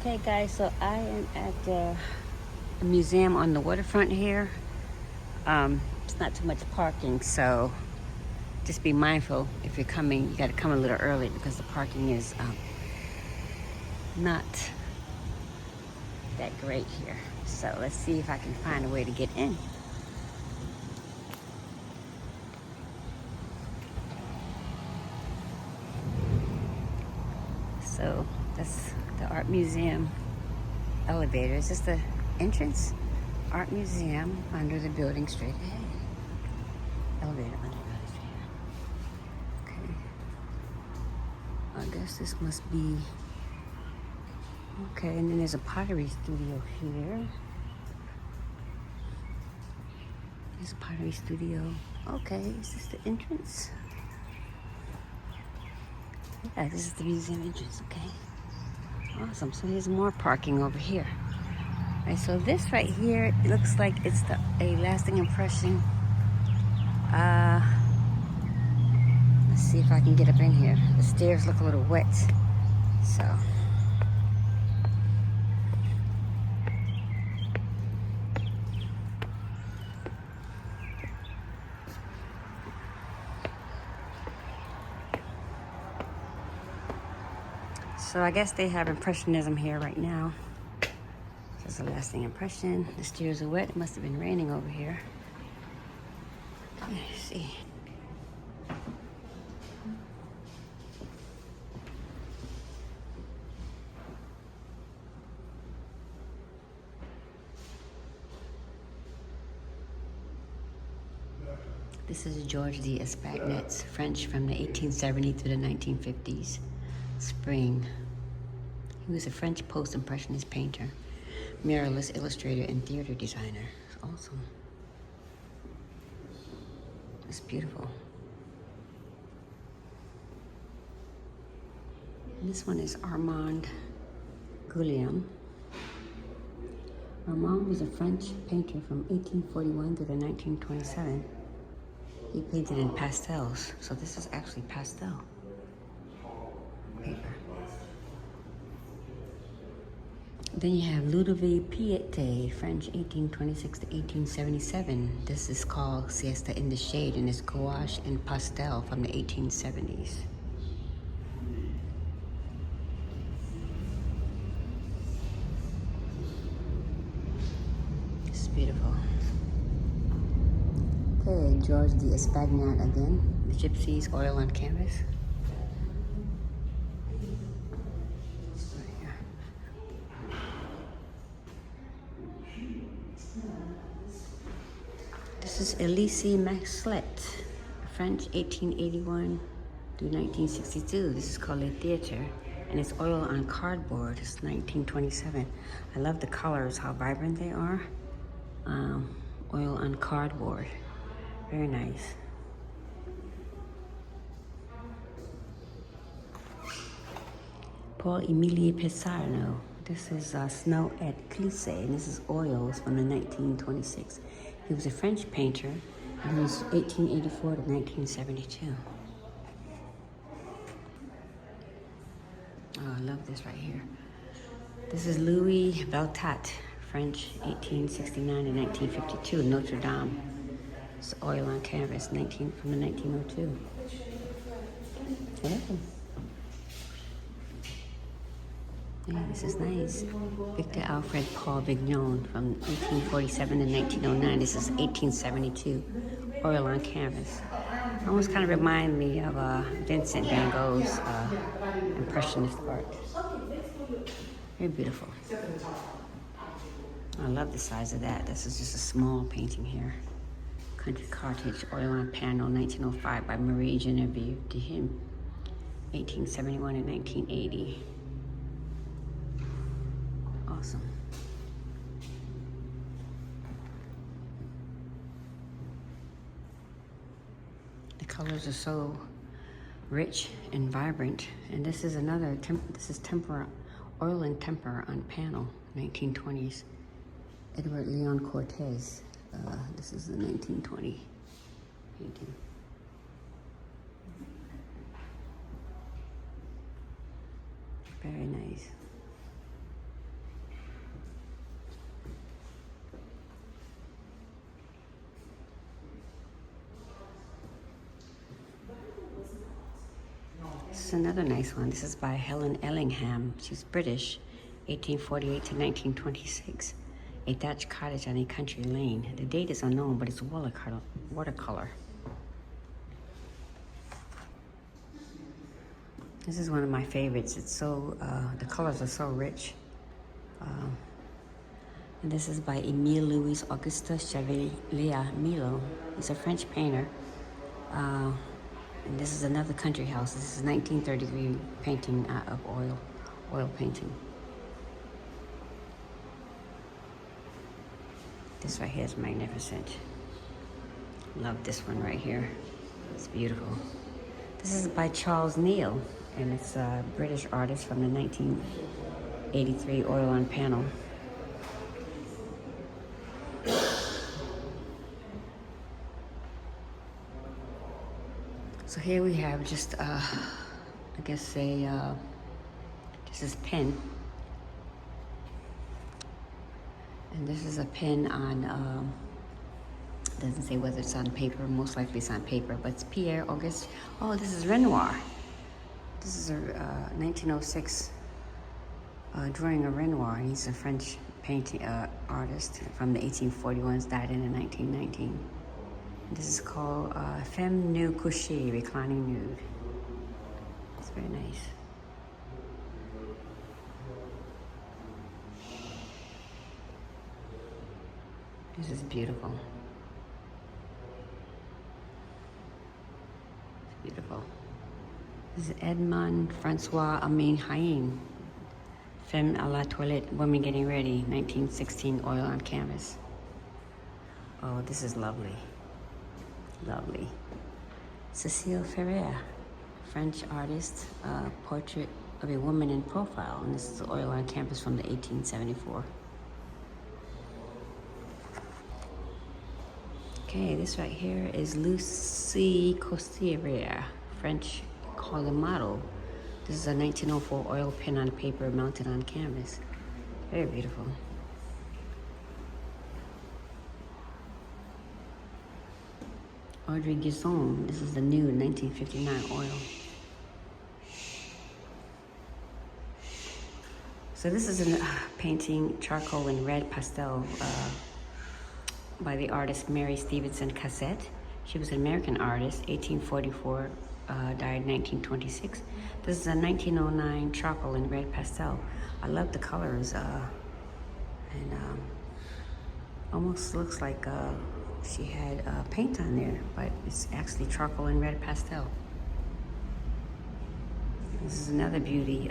Okay guys, so I am at the museum on the waterfront here. It's not too much parking, so just be mindful if you're coming. You got to come a little early because the parking is not that great here. So let's see if I can find a way to get in. So that's the art museum elevator. Is this the entrance? Art museum under the building straight ahead. Elevator under the building straight ahead. Okay. I guess this must be... Okay, and then there's a pottery studio here. There's a pottery studio. Okay, is this the entrance? Yeah, this is the museum entrance, okay. Awesome, so there's more parking over here. All right, so this right here, it looks like it's a lasting impression. Let's see if I can get up in here. The stairs look a little wet, so. So I guess they have Impressionism here right now. Just a lasting impression. The stairs are wet. It must have been raining over here. Let's see. This is George D. Espagnet's French from the 1870s to the 1950s. Spring. He was a French post-impressionist painter, muralist, illustrator, and theater designer. It's awesome. It's beautiful. And this one is Armand Guillaume. Armand was a French painter from 1841 to the 1927. He painted in pastels, so this is actually pastel paper. Then you have Ludovic Piette, French 1826 to 1877. This is called Siesta in the Shade, and it's gouache and pastel from the 1870s. It's beautiful. Okay, George D. Espagnet again. The Gypsies, oil on canvas. This is Elise Maxlet, French 1881 to 1962. This is called Le Theatre, and it's oil on cardboard. It's 1927. I love the colors, how vibrant they are. Oil on cardboard. Very nice. Paul Emilie Pissarro. This is Snow at Clissé, and this is oils from the 1926. He was a French painter, and he was 1884 to 1972. Oh, I love this right here. This is Louis Veltat, French, 1869 to 1952, Notre Dame. It's oil on canvas, from the 1902. Yeah. Yeah, this is nice. Victor Alfred Paul Vignon from 1847 to 1909. This is 1872, oil on canvas. Almost kind of remind me of Vincent van Gogh's Impressionist art. Very beautiful. I love the size of that. This is just a small painting here. Country Cottage, oil on panel, 1905 by Marie Genevieve de Him, 1871 and 1980. Awesome. The colors are so rich and vibrant. And this is another, this is tempera, oil and temper on panel, 1920s. Edward Leon Cortez. This is the 1920 painting. Very nice. is another nice one. This is by Helen Ellingham. She's British, 1848 to 1926. A thatched cottage on a country lane. The date is unknown, but it's watercolor. This is one of my favorites. It's so, the colors are so rich. And this is by Émile Louis Auguste Chevalier Milo. He's a French painter. And this is another country house. This is 1933 painting of oil painting. This right here is magnificent. Love this one right here. It's beautiful. This is by Charles Neal, and it's a British artist from the 1983 oil on panel. So here we have just, I guess this is pen. And this is a pen on, doesn't say whether it's on paper, most likely it's on paper, but it's Pierre Auguste. Oh, this is Renoir. This is a 1906 drawing of Renoir. He's a French painting artist from the 1841s, died in the 1919. This is called Femme Nu Couchée, Reclining Nude. It's very nice. This is beautiful. It's beautiful. This is Edmond Francois Amin Haïm. Femme à la toilette, Women Getting Ready, 1916, oil on canvas. Oh, this is lovely. Lovely. Cécile Ferrer, French artist, portrait of a woman in profile. And this is oil on canvas from the 1874. Okay, this right here is Lucie Costierier, French Colomado. This is a 1904 oil pen on paper mounted on canvas. Very beautiful. Audrey Guisson, this is the new 1959 oil. So this is a painting, charcoal and red pastel, by the artist Mary Stevenson Cassette. She was an American artist, 1844, died 1926. This is a 1909 charcoal and red pastel. I love the colors, and almost looks like she had paint on there, but it's actually charcoal and red pastel. This is another beauty,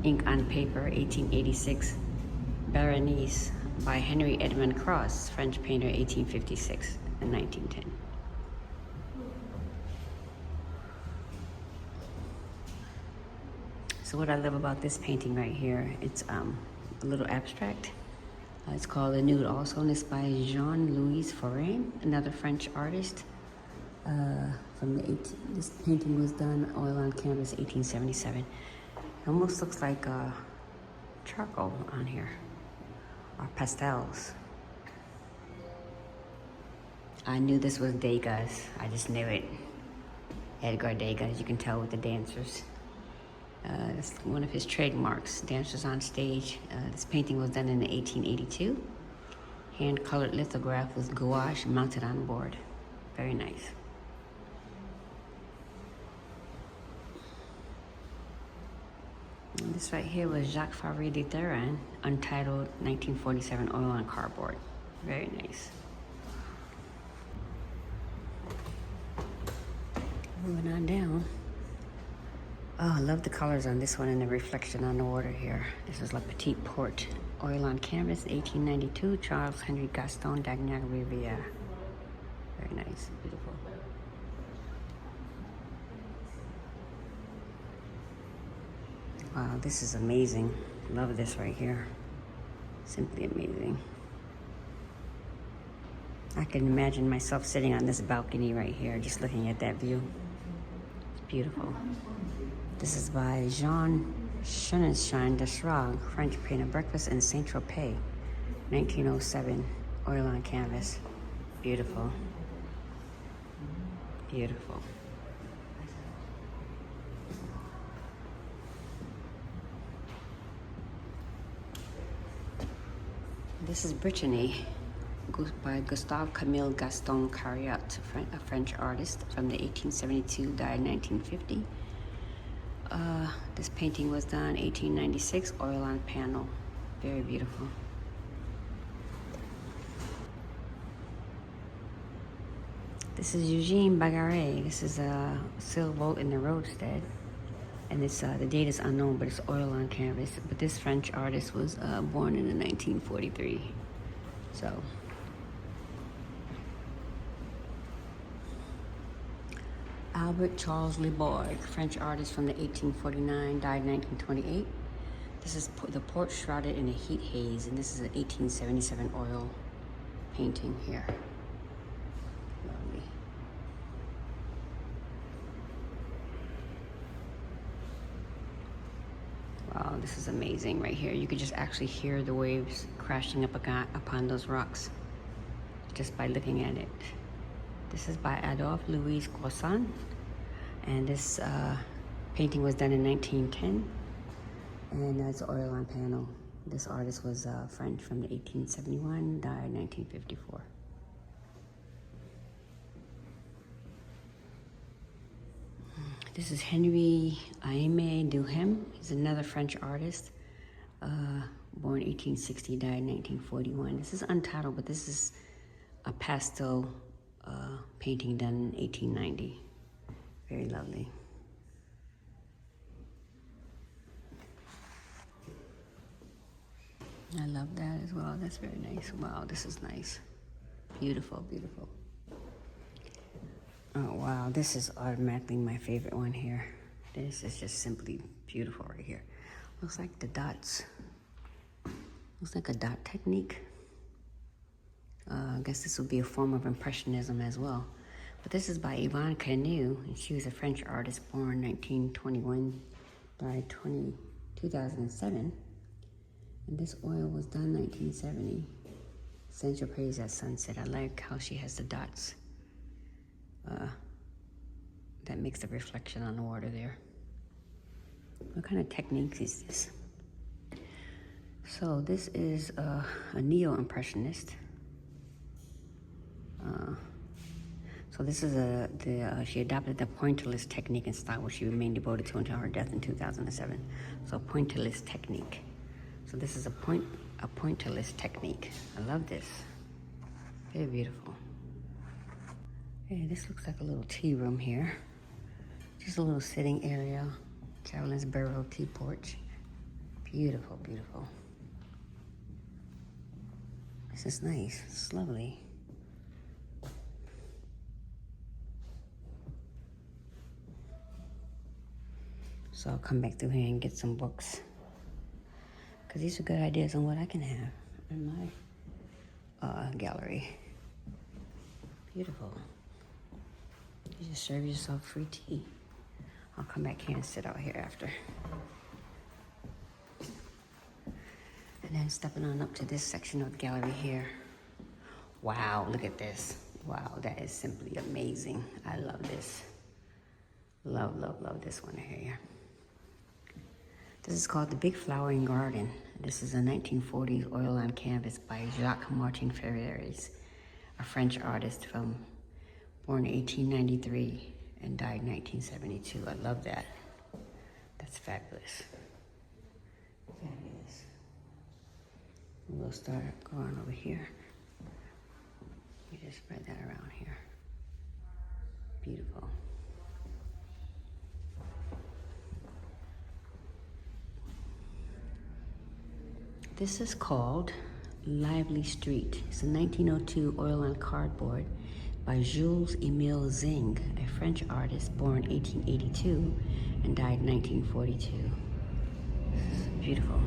ink on paper, 1886, Berenice, by Henry Edmund Cross, French painter, 1856 and 1910. So what I love about this painting right here, it's a little abstract. It's called The Nude also, and it's by Jean-Louis Forain, another French artist. From the this painting was done oil on canvas, 1877. It almost looks like charcoal on here, or pastels. I knew this was Degas. I just knew it. Edgar Degas, you can tell with the dancers. That's one of his trademarks, dancers on stage. This painting was done in 1882. Hand-colored lithograph with gouache mounted on board. Very nice. And this right here was Jacques Favre de Terrain, untitled 1947 oil on cardboard. Very nice. Moving on down. Oh, I love the colors on this one and the reflection on the water here. This is La Petite Porte, oil on canvas, 1892, Charles Henry Gaston d'Agnac Rivière. Very nice, beautiful. Wow, this is amazing. Love this right here. Simply amazing. I can imagine myself sitting on this balcony right here, just looking at that view. It's beautiful. This is by Jean Schonenstein de Schrag, French painter, Breakfast in Saint-Tropez, 1907, oil on canvas. Beautiful. Beautiful. This is Brittany by Gustave Camille Gaston Cariot, a French artist from the 1872, died 1950. This painting was done 1896, oil on panel. Very beautiful. This is Eugene Bagarre. This is a sailboat in the roadstead. And it's the date is unknown, but it's oil on canvas. But this French artist was born in 1943. So, Albert Charles Libourg, French artist from the 1849, died 1928. This is the port shrouded in a heat haze, and this is an 1877 oil painting here. Lovely. Wow, this is amazing right here. You could just actually hear the waves crashing up upon those rocks just by looking at it. This is by Adolphe Louis Croissant, and this painting was done in 1910, and that's oil on panel. This artist was French from 1871, died 1954. This is Henry Aimé Duhem. He's another French artist, born 1860, died 1941. This is untitled, but this is a pastel painting done in 1890. Very lovely. I love that as well. That's very nice. Wow, this is nice. Beautiful, beautiful. Oh, wow, this is automatically my favorite one here. This is just simply beautiful right here. Looks like the dots. Looks like a dot technique. I guess this will be a form of impressionism as well. But this is by Yvonne Canu, and she was a French artist born 1921, died 2007. And this oil was done 1970. Central Praise at Sunset. I like how she has the dots. That makes the reflection on the water there. What kind of techniques is this? So this is a neo-impressionist. So this is she adopted the pointillist technique and style, which she remained devoted to until her death in 2007. So pointillist technique. So this is a pointillist technique. I love this. Very beautiful. Hey, this looks like a little tea room here. Just a little sitting area. G.Burroughs tea porch. Beautiful, beautiful. This is nice. It's lovely. So I'll come back through here and get some books, because these are good ideas on what I can have in my gallery. Beautiful. You just serve yourself free tea. I'll come back here and sit out here after. And then stepping on up to this section of the gallery here. Wow, look at this. Wow, that is simply amazing. I love this. Love, love, love this one here. This is called The Big Flowering Garden. This is a 1940s oil on canvas by Jacques Martin Ferreres, a French artist born 1893 and died 1972. I love that. That's fabulous. Fabulous. We'll start going over here. You just spread that around here. Beautiful. This is called Lively Street. It's a 1902 oil on cardboard by Jules-Émile Zing, a French artist born 1882 and died 1942. Beautiful.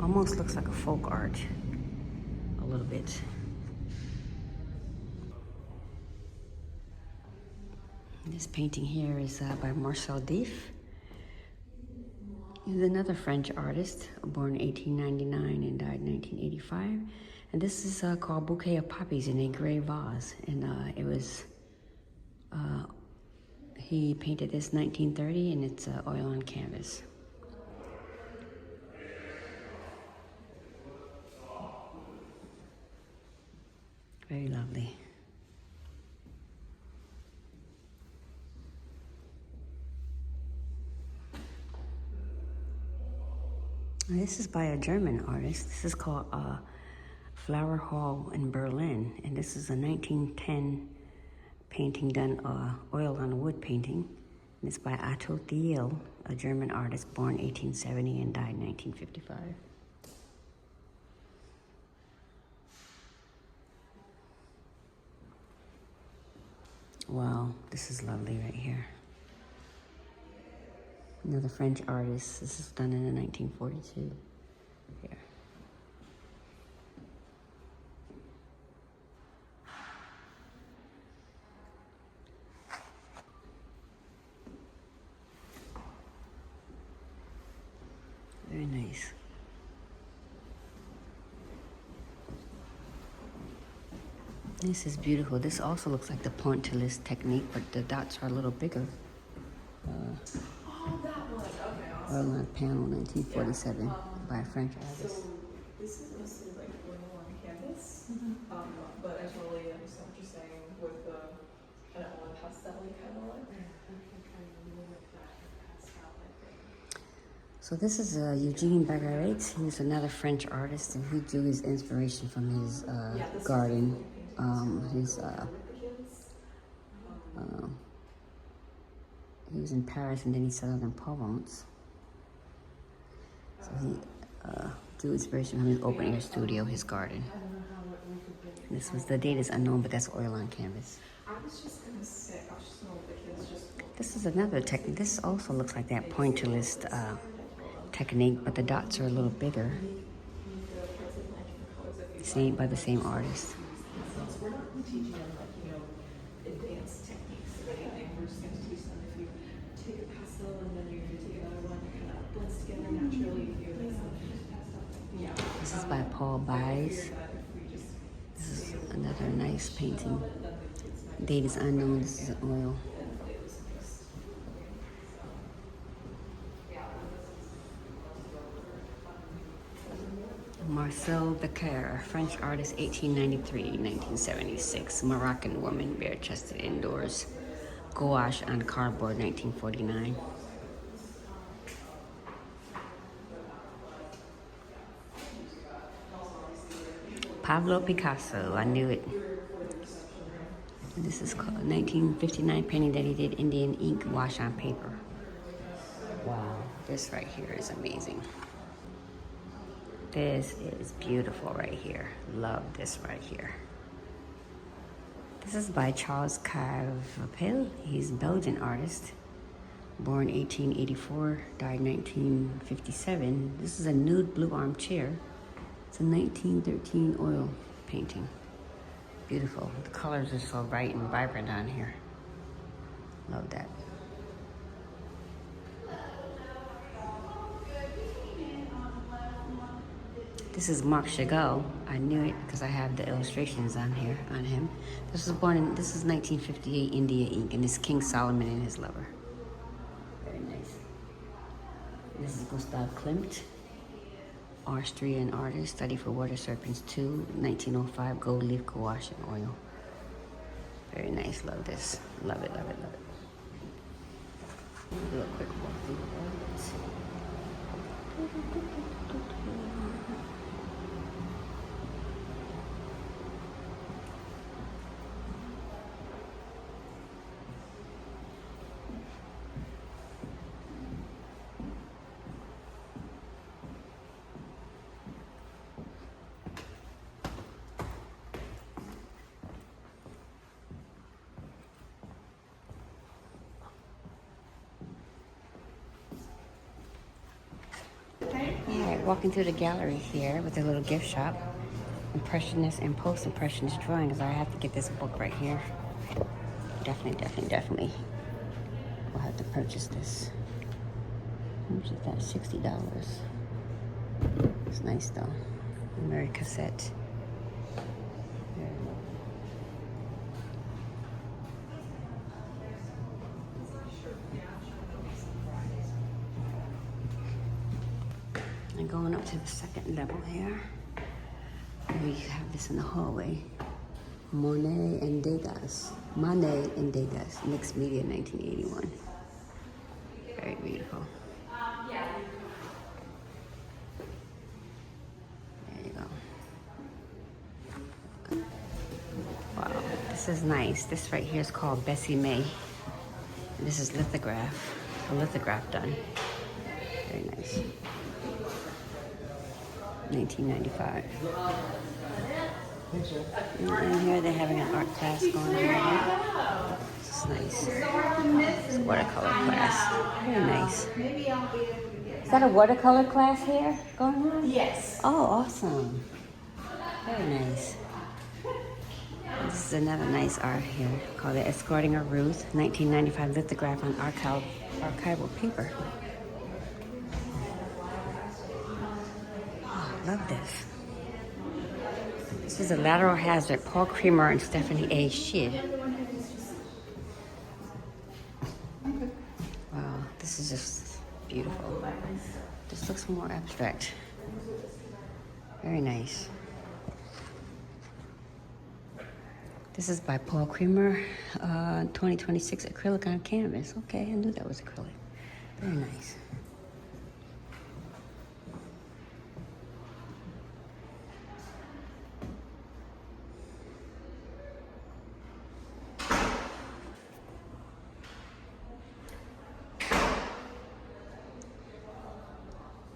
Almost looks like a folk art, a little bit. This painting here is by Marcel Dief. He's another French artist, born 1899 and died 1985. And this is called Bouquet of Poppies in a Gray Vase. And he painted this 1930, and it's oil on canvas. Very lovely. This is by a German artist. This is called Flower Hall in Berlin. And this is a 1910 painting done, oil on wood painting. And it's by Otto Thiel, a German artist born 1870 and died 1955. Wow, this is lovely right here. Another French artist. This is done in 1942. Here. Very nice. This is beautiful. This also looks like the pointillist technique, but the dots are a little bigger. Oh, that one. Okay, awesome. Oil on panel, 1947, by a French artist. So this is mostly like oil on canvas, but I totally understand what you're saying with the kind of on pastel-y kind of look. So this is Eugene Bargaret. He's another French artist, and he drew his inspiration from his garden. He was in Paris, and then he settled in Provence. So he drew inspiration from his open air studio, his garden. This was, the date is unknown, but that's oil on canvas. I was just gonna say, I was just gonna let the kids just look. This is another technique. This also looks like that pointillist technique, but the dots are a little bigger. Same by the same artist. We're not teaching them like, advanced techniques or anything. We're just gonna teach them if you take a pastel and then you take another one, it kind of blends together naturally. This is by Paul Baez. This is another nice painting. Date is unknown. This is an oil. Marcel Becker, French artist, 1893-1976. Moroccan woman, bare-chested indoors. Gouache on cardboard, 1949. Pablo Picasso, I knew it. This is called 1959 painting that he did, Indian ink wash on paper. Wow, this right here is amazing. This is beautiful right here. Love this right here. This is by Charles Carvapel. He's a Belgian artist. Born 1884, died 1957. This is a nude blue armchair. It's a 1913 oil painting. Beautiful. The colors are so bright and vibrant on here. Love that. This is Marc Chagall. I knew it because I have the illustrations on here on him. This is 1958 India ink, and this King Solomon and his lover. Very nice. This is Gustav Klimt, Austrian artist, study for water serpents 2, 1905, gold leaf gouache and oil. Very nice. Love this. Love it, love it, love it. Do a quick walk through the ornaments. Alright, walking through the gallery here with a little gift shop. Impressionist and post-impressionist drawings. I have to get this book right here. Definitely. We'll have to purchase this. How much is that? $60. It's nice though. Mary cassette. And going up to the second level here. We have this in the hallway. Monet and Degas. Monet and Degas, mixed media, 1981. Very beautiful. There you go. Wow, this is nice. This right here is called Bessie May. And this is lithograph. A lithograph done. Very nice. 1995. And here they're having an art class going on right here. This is nice. It's a watercolor class. Very nice. Is that a watercolor class here going on? Yes. Oh, awesome. Very nice. This is another nice art here called The Escorting of Ruth, 1995 lithograph on archival paper. Oh, love this. This is a Lateral Hazard, Paul Creamer and Stephanie A. Shea. Wow, this is just beautiful. This looks more abstract. Very nice. This is by Paul Creamer, 2026 acrylic on canvas. Okay, I knew that was acrylic. Very nice.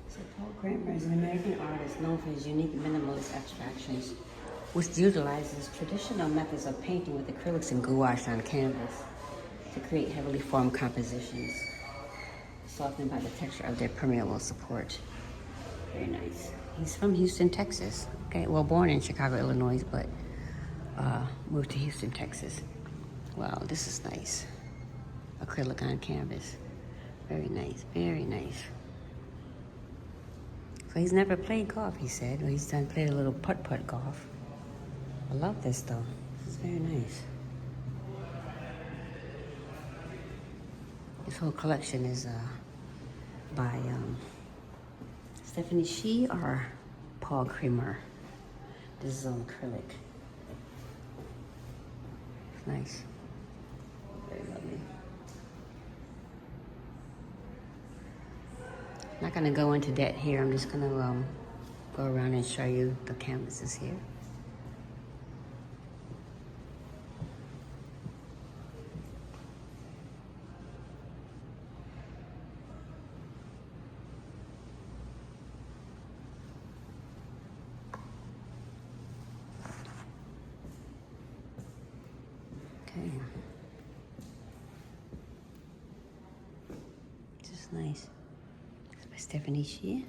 So Paul Creamer is an American artist known for his unique minimalist abstractions, which utilizes traditional methods of painting with acrylics and gouache on canvas to create heavily formed compositions, softened by the texture of their permeable support. Very nice. He's from Houston, Texas. Okay, well, born in Chicago, Illinois, but moved to Houston, Texas. Wow, this is nice. Acrylic on canvas. Very nice, very nice. So he's never played golf, he said. Well, he's played a little putt-putt golf. I love this though. This is very nice. This whole collection is by Stephanie Shea or Paul Creamer. This is on acrylic. It's nice. Very lovely. I'm not gonna go into that here. I'm just gonna go around and show you the canvases here. Okay. Just nice. It's by Stephanie Shea.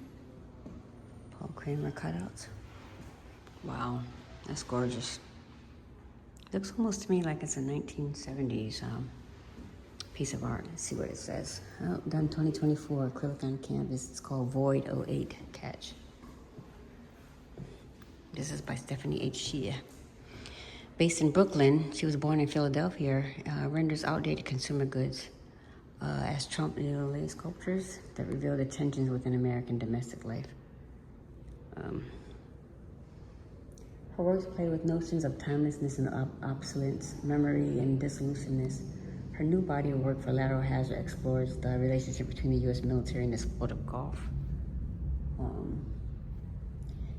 Paul Creamer cutouts. Wow, that's gorgeous. Looks almost to me like it's a 1970s piece of art. Let's see what it says. Oh, done 2024, acrylic on canvas. It's called Void 08 Catch. This is by Stephanie H. Shea. Based in Brooklyn, she was born in Philadelphia, renders outdated consumer goods as Trump neo sculptures that reveal the tensions within American domestic life. Her works play with notions of timelessness and obsolescence, memory and dissoluteness. Her new body of work for Lateral Hazard explores the relationship between the U.S. military and the sport of golf.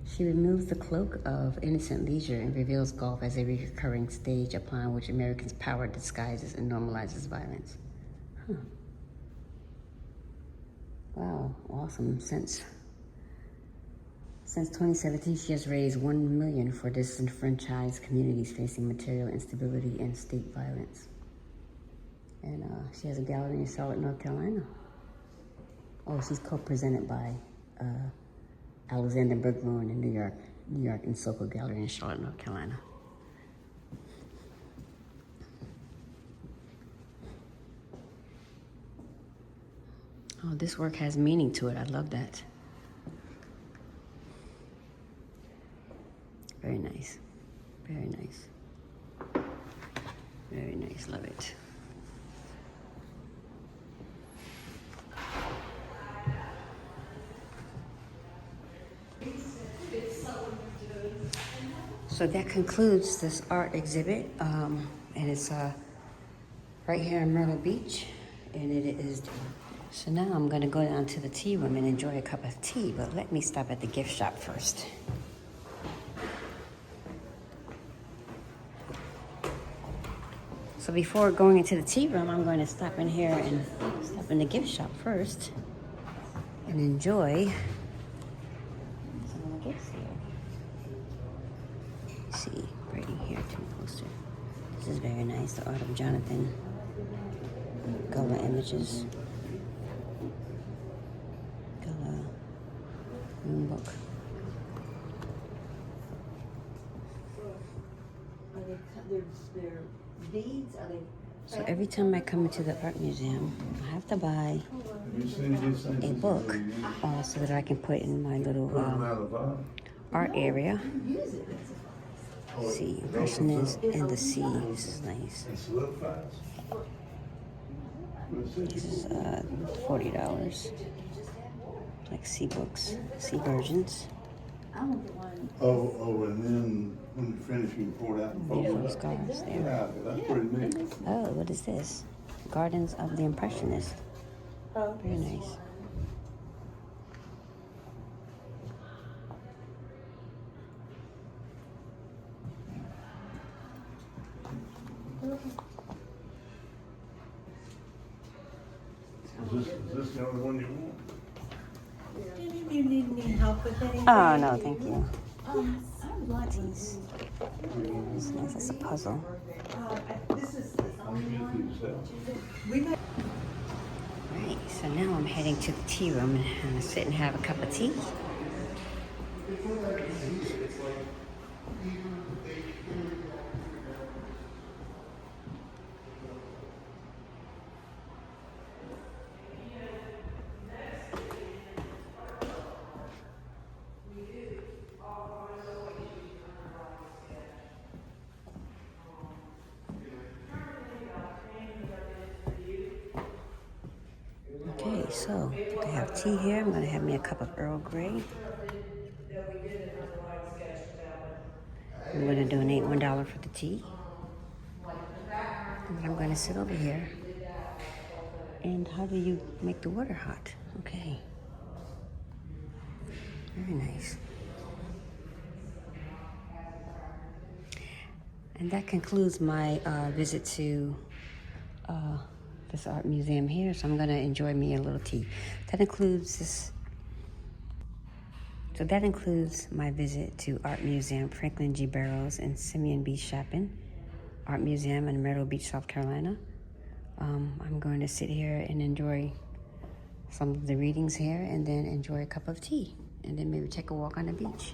She removes the cloak of innocent leisure and reveals golf as a recurring stage upon which Americans' power disguises and normalizes violence. Huh. Wow, awesome. Since 2017, she has raised $1 million for disenfranchised communities facing material instability and state violence. And she has a gallery in Charlotte, North Carolina. Oh, she's co-presented by Alexander Bergman in New York and Soko Gallery in Charlotte, North Carolina. Oh, this work has meaning to it. I love that. Very nice. Very nice. Very nice. Love it. So that concludes this art exhibit, and it's right here in Myrtle Beach, and it is. So now I'm gonna go down to the tea room and enjoy a cup of tea, but let me stop at the gift shop first. So before going into the tea room, I'm going to stop in here and stop in the gift shop first and enjoy some of the gifts here. Let's see, right in here, too, poster. This is very nice, the Art of Jonathan. Gullah images. Gullah moon book. They're beads? Are they? So every time I come into the art museum, I have to buy a book so that I can put in my little art area. See, Impressionist and the Sea. This is nice. This is $40. Like sea books, sea versions. Oh, and then when you finish, you pour it out and fold it Beautiful up. scars there. Yeah, that's pretty neat. Oh, what is this? Gardens of the Impressionist. Very nice. Is this the only one you want? Do you need any help with anything? Oh, no, thank you. I would like Teas. It's nice. It's a puzzle. This is the only one. We We may. Right, so now I'm heading to the tea room and I'm gonna sit and have a cup of tea. Okay, so I have tea here. I'm gonna have me a cup of Earl Grey. I'm gonna donate $1 for the tea. And I'm gonna sit over here. And how do you make the water hot? Okay. Very nice. And that concludes my visit to this art museum here. So I'm gonna enjoy me a little tea. That includes this. So that includes my visit to Art Museum Franklin G.Burroughs and Simeon B. Chapin Art Museum in Myrtle Beach, South Carolina. I'm going to sit here and enjoy some of the readings here and then enjoy a cup of tea and then maybe take a walk on the beach.